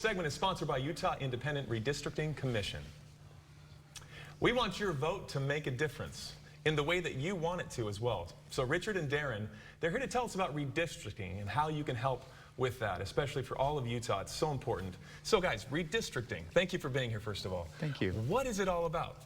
Segment is sponsored by Utah Independent Redistricting Commission. We want your vote to make a difference in the way that you want it to as well. So Richard and Darren, they're here to tell us about redistricting and how you can help with that, especially for all of Utah. It's so important. So guys, redistricting, thank you for being here first of all. Thank you. What is it all about?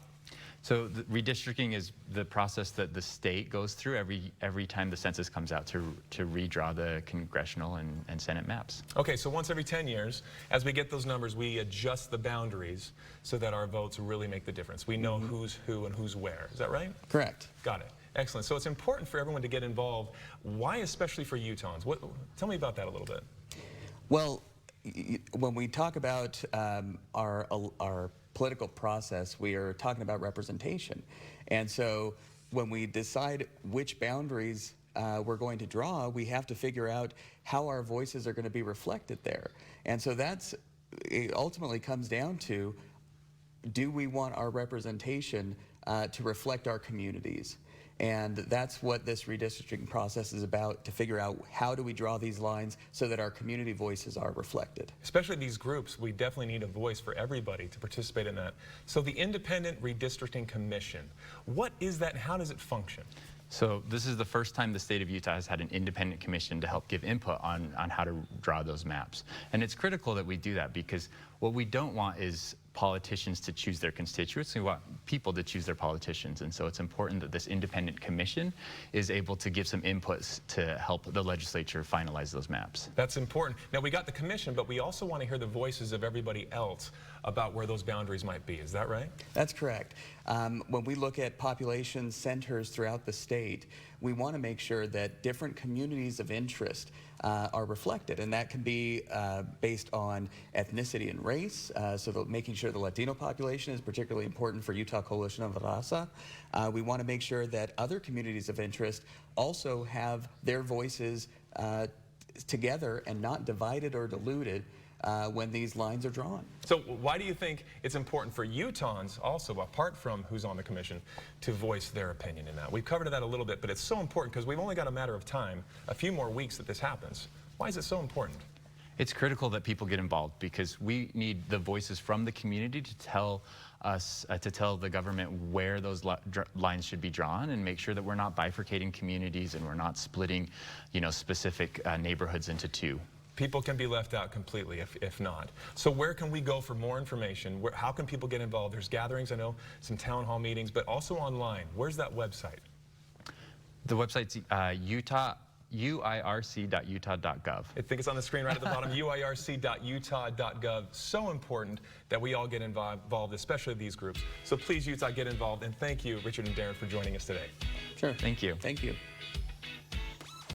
So redistricting is the process that the state goes through every time the census comes out to redraw the congressional and Senate maps. Okay, so once every 10 years, as we get those numbers, we adjust the boundaries so that our votes really make the difference. We know who's who and who's where. Is that right? Correct. Got it. Excellent. So it's important for everyone to get involved. Why especially for Utahns? Tell me about that a little bit. Well, when we talk about our political process, we are talking about representation. And so when we decide which boundaries we're going to draw, we have to figure out how our voices are going to be reflected there. And so it ultimately comes down to, do we want our representation to reflect our communities? And that's what this redistricting process is about, to figure out how do we draw these lines so that our community voices are reflected. Especially these groups, we definitely need a voice for everybody to participate in that. So the Independent Redistricting Commission, what is that and how does it function? So this is the first time the state of Utah has had an independent commission to help give input on how to draw those maps. And it's critical that we do that, because what we don't want is politicians to choose their constituents. We want people to choose their politicians. And so it's important that this independent commission is able to give some inputs to help the legislature finalize those maps. That's important. Now we got the commission, but we also want to hear the voices of everybody else about where those boundaries might be. Is that right? That's correct. When we look at population centers throughout the state, we want to make sure that different communities of interest are reflected, and that can be based on ethnicity and race, so making sure the Latino population is particularly important for Utah Coalition of Raza. We want to make sure that other communities of interest also have their voices together and not divided or diluted when these lines are drawn. So why do you think it's important for Utahns also, apart from who's on the commission, to voice their opinion in that? We've covered that a little bit, but it's so important because we've only got a matter of time, a few more weeks that this happens. Why is it so important? It's critical that people get involved, because we need the voices from the community to tell us, to tell the government where those lines should be drawn, and make sure that we're not bifurcating communities and we're not splitting, specific neighborhoods into two. People can be left out completely if not. So where can we go for more information? How can people get involved? There's gatherings, I know, some town hall meetings, but also online. Where's that website? The website's uirc.utah.gov. I think it's on the screen right at the bottom, uirc.utah.gov. So important that we all get involved, especially these groups. So please, Utah, get involved. And thank you, Richard and Darren, for joining us today. Sure. Thank you. Thank you.